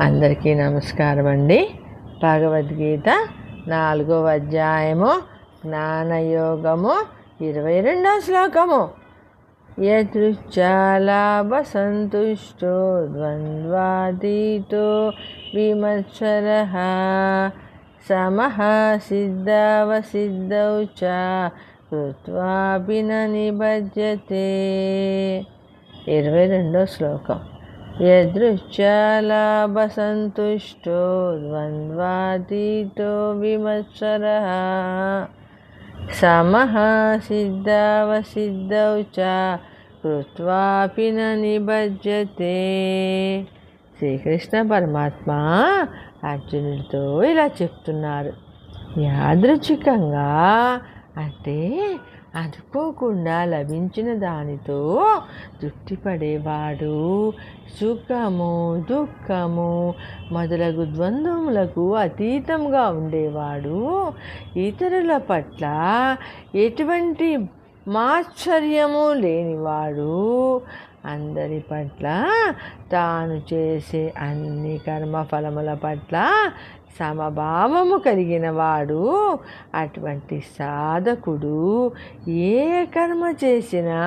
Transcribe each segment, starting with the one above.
అందరికీ నమస్కారం అండి. భగవద్గీత 4వ అధ్యాయము జ్ఞానయోగము 22వ శ్లోకము. యదృచ్ఛాలాభసంతుష్టో ద్వంద్వాతీతో విమత్సరః సమః సిద్ధావసిద్ధౌ చ కృత్వాపి న నిబధ్యతే. 22వ శ్లోకం. యదృచ్ఛాలాభసంతుష్టో ద్వంద్వాతీతో విమత్సరః సమః సిద్ధావసిద్ధౌ చ కృత్వాపి న నిబధ్యతే. శ్రీకృష్ణ పరమాత్మ అర్జునుడితో ఇలా చెప్తున్నారు. యాదృచ్ఛికంగా అంటే అనుకోకుండా లభించిన దానితో తృప్తిపడేవాడు సుఖము దుఃఖము మొదలగు ద్వంద్వములకు అతీతంగా ఉండేవాడు. ఇతరుల పట్ల ఎటువంటి మాత్సర్యము లేనివాడు. అందరి పట్ల తాను చేసే అన్ని కర్మఫలముల పట్ల సమభావము కలిగిన వాడు. అటువంటి సాధకుడు ఏ కర్మ చేసినా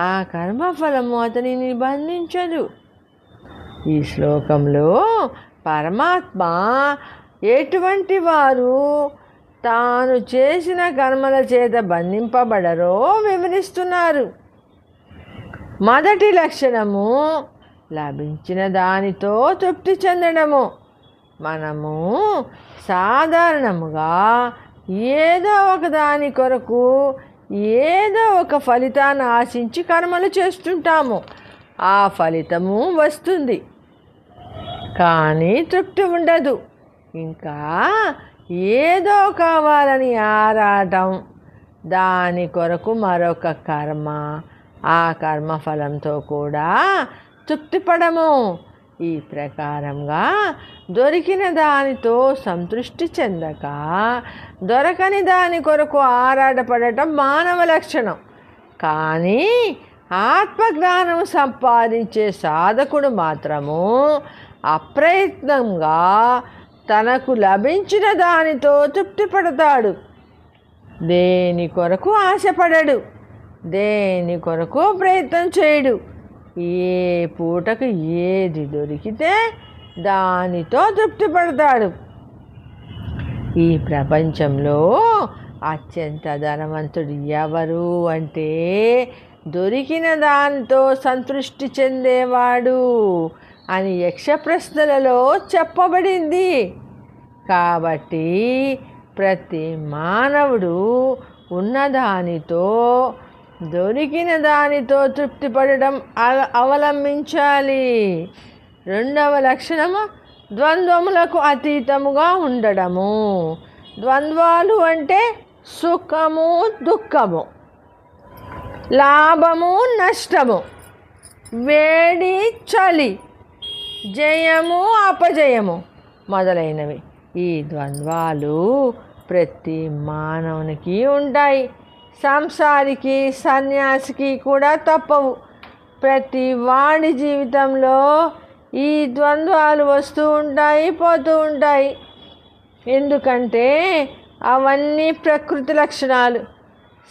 ఆ కర్మఫలము అతనిని బంధించదు. ఈ శ్లోకంలో పరమాత్మ ఎటువంటి వారు తాను చేసిన కర్మల చేత బంధింపబడరో వివరిస్తున్నారు. మొదటి లక్షణము లభించిన దానితో తృప్తి చెందడము. మనము సాధారణముగా ఏదో ఒక దాని కొరకు ఏదో ఒక ఫలితాన్ని ఆశించి కర్మలు చేస్తుంటాము. ఆ ఫలితము వస్తుంది, కానీ తృప్తి ఉండదు. ఇంకా ఏదో కావాలని ఆరాటం, దాని కొరకు మరొక కర్మ, ఆ కర్మఫలంతో కూడా తృప్తిపడము. ఈ ప్రకారంగా దొరికిన దానితో సంతృష్టి చెందక దొరకని దాని కొరకు ఆరాటపడటం మానవ లక్షణం. కానీ ఆత్మజ్ఞానం సంపాదించే సాధకుడు మాత్రము అప్రయత్నంగా తనకు లభించిన దానితో తృప్తిపడతాడు. దేని కొరకు ఆశపడడు, దేని కొరకు ప్రయత్నం చేయడు. ఏ పూటకు ఏది దొరికితే దానితో తృప్తి పడతాడు. ఈ ప్రపంచంలో అత్యంత ధనవంతుడు ఎవరు అంటే దొరికిన దానితో సంతృష్టి చెందేవాడు అని యక్ష ప్రశ్నలలో చెప్పబడింది. కాబట్టి ప్రతి మానవుడు ఉన్నదానితో దొరికిన దానితో తృప్తి పడడం అవలంబించాలి. రెండవ లక్షణము ద్వంద్వములకు అతీతముగా ఉండడము. ద్వంద్వాలు అంటే సుఖము దుఃఖము, లాభము నష్టము, వేడి చలి, జయము అపజయము మొదలైనవి. ఈ ద్వంద్వాలు ప్రతి మానవునికి ఉంటాయి. సంసారికి సన్యాసికి కూడా తప్పవు. ప్రతి వాడి జీవితంలో ఈ ద్వంద్వాలు వస్తూ ఉంటాయి, పోతూ ఉంటాయి. ఎందుకంటే అవన్నీ ప్రకృతి లక్షణాలు.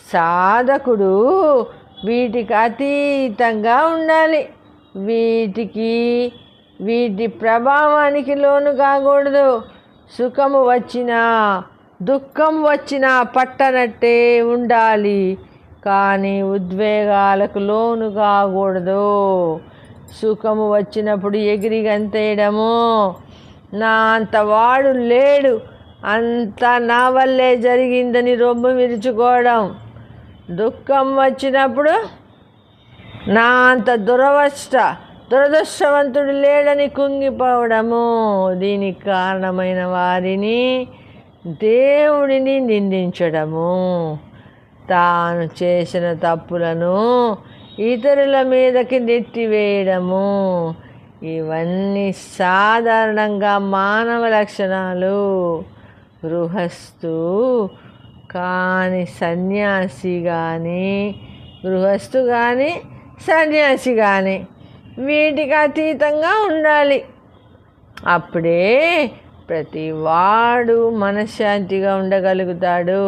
సాధకుడు వీటికి అతీతంగా ఉండాలి. వీటి ప్రభావానికి లోను కాకూడదు. సుఖము వచ్చినా దుఃఖం వచ్చినా పట్టనట్టే ఉండాలి, కానీ ఉద్వేగాలకు లోను కాకూడదు. సుఖము వచ్చినప్పుడు ఎగిరి గంతేయడము, నా అంత వాడు లేడు, అంతా నా వల్లే జరిగిందని రొమ్ము విరుచుకోవడం. దుఃఖం వచ్చినప్పుడు నా అంత దురదృష్టవంతుడు లేడని కుంగిపోవడము. దీనికి కారణమైన వారిని దేవుడిని నిందించడము, తాను చేసిన తప్పులను ఇతరుల మీదకి నెట్టివేయడము. ఇవన్నీ సాధారణంగా మానవ లక్షణాలు. గృహస్థు కానీ సన్యాసి కానీ సన్యాసి కానీ వీటికి అతీతంగా ఉండాలి. అప్పుడే ప్రతివాడు మనశ్శాంతిగా ఉండగలుగుతాడు.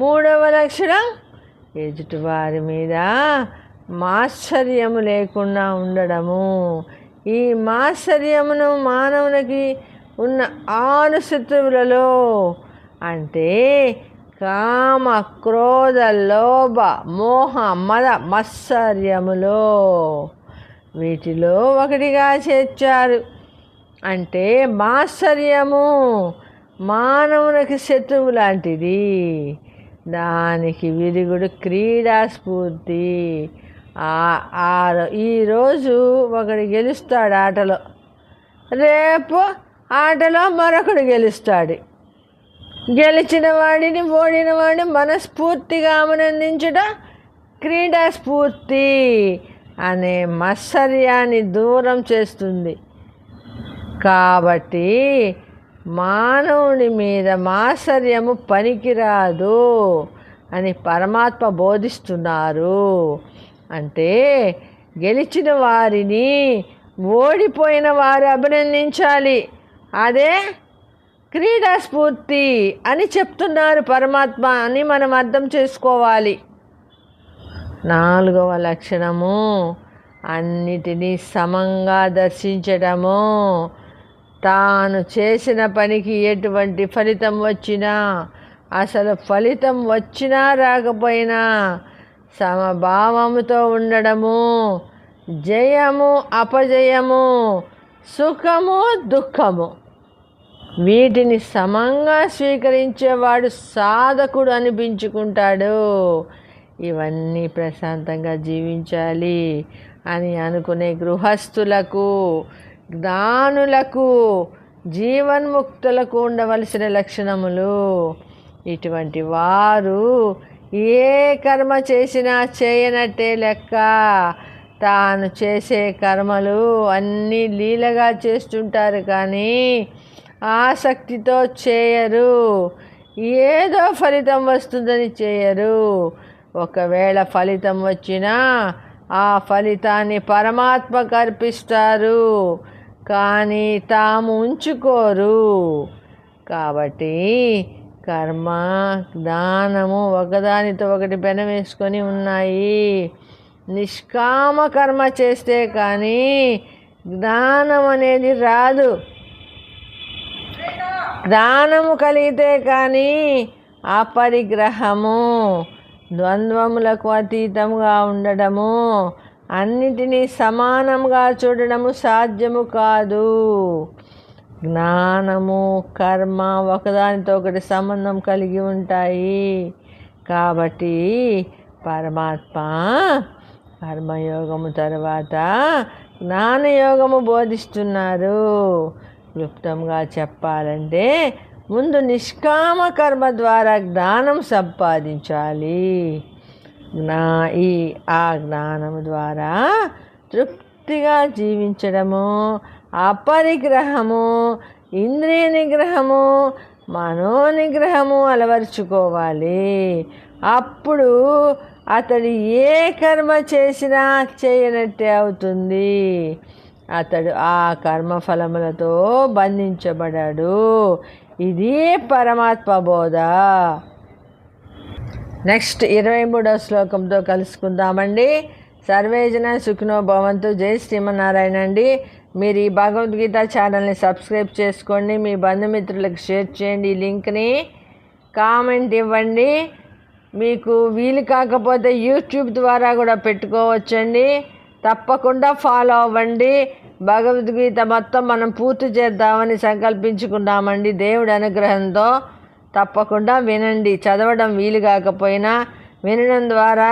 3వ లక్షణం ఎదుటివారి మీద మాత్సర్యము లేకుండా ఉండడము. ఈ మాత్సర్యమును మానవునికి ఉన్న 6 శత్రువులలో అంటే కామ, క్రోధ, లోభ, మోహ, మద, మత్సర్యములో వీటిలో ఒకటిగా చేర్చారు. అంటే మాత్సర్యము మానవునికి శత్రువు లాంటిది. దానికి విరుగుడు క్రీడాస్ఫూర్తి. ఈరోజు ఒకడు గెలుస్తాడు ఆటలో, రేపు ఆటలో మరొకడు గెలుస్తాడు. గెలిచిన వాడిని ఓడిన వాడిని మనస్ఫూర్తిగా అభినందించడం క్రీడాస్ఫూర్తి అనే మత్సర్యాన్ని దూరం చేస్తుంది. కాబట్టి మానవుని మీద మాత్సర్యము పనికిరాదు అని పరమాత్మ బోధిస్తున్నారు. అంటే గెలిచిన వారిని ఓడిపోయిన వారు అభినందించాలి, అదే క్రీడాస్ఫూర్తి అని చెప్తున్నారు పరమాత్మ అని మనం అర్థం చేసుకోవాలి. 4వ లక్షణము అన్నిటినీ సమంగా దర్శించడము. తాను చేసిన పనికి ఎటువంటి ఫలితం వచ్చినా, అసలు ఫలితం వచ్చినా రాకపోయినా సమభావముతో ఉండడము. జయము, అపజయము, సుఖము, దుఃఖము వీటిని సమంగా స్వీకరించేవాడు సాధకుడు అనిపించుకుంటాడు. ఇవన్నీ ప్రశాంతంగా జీవించాలి అని అనుకునే గృహస్థులకు, జ్ఞానులకు, జీవన్ముక్తులకు ఉండవలసిన లక్షణములు. ఇటువంటి వారు ఏ కర్మ చేసినా చేయనట్టే లెక్క. తాను చేసే కర్మలు అన్నీ లీలగా చేస్తుంటారు, కానీ ఆసక్తితో చేయరు. ఏదో ఫలితం వస్తుందని చేయరు. ఒకవేళ ఫలితం వచ్చినా ఆ ఫలితాన్ని పరమాత్మకు అర్పిస్తారు, కానీ తాము ఉంచుకోరు. కాబట్టి కర్మ, జ్ఞానము ఒకదానితో ఒకటి పెనవేసుకొని ఉన్నాయి. నిష్కామ కర్మ చేస్తే కానీ జ్ఞానం అనేది రాదు. జ్ఞానము కలిగితే కానీ అపరిగ్రహము, ద్వంద్వములకు అతీతంగా ఉండడము, అన్నిటినీ సమానంగా చూడడము సాధ్యము కాదు. జ్ఞానము, కర్మ ఒకదానితో ఒకటి సంబంధం కలిగి ఉంటాయి. కాబట్టి పరమాత్మ కర్మయోగము తర్వాత జ్ఞానయోగము బోధిస్తున్నారు. క్లుప్తంగా చెప్పాలంటే ముందు నిష్కామ కర్మ ద్వారా జ్ఞానం సంపాదించాలి. ఆ జ్ఞానము ద్వారా తృప్తిగా జీవించడము, అపరిగ్రహము, ఇంద్రియ నిగ్రహము, మనోనిగ్రహము అలవర్చుకోవాలి. అప్పుడు అతడు ఏ కర్మ చేసినా చేయనట్టే అవుతుంది. అతడు ఆ కర్మఫలములతో బంధించబడాడు. ఇది పరమాత్మ బోధ. నెక్స్ట్ 23వ శ్లోకంతో కలుసుకుందామండి. సర్వేజన సుఖినో భవంతు. జై శ్రీమన్నారాయణ అండి. మీరు ఈ భగవద్గీత ఛానల్ని సబ్స్క్రైబ్ చేసుకోండి, మీ బంధుమిత్రులకు షేర్ చేయండి, ఈ లింక్ని కామెంట్ ఇవ్వండి. మీకు వీలు కాకపోతే యూట్యూబ్ ద్వారా కూడా పెట్టుకోవచ్చండి. తప్పకుండా ఫాలో అవ్వండి. భగవద్గీత మొత్తం మనం పూర్తి చేద్దామని సంకల్పించుకున్నామండి. దేవుడి అనుగ్రహంతో తప్పకుండా వినండి. చదవడం వీలు కాకపోయినా వినడం ద్వారా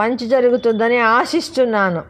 మంచి జరుగుతుందని ఆశిస్తున్నాను.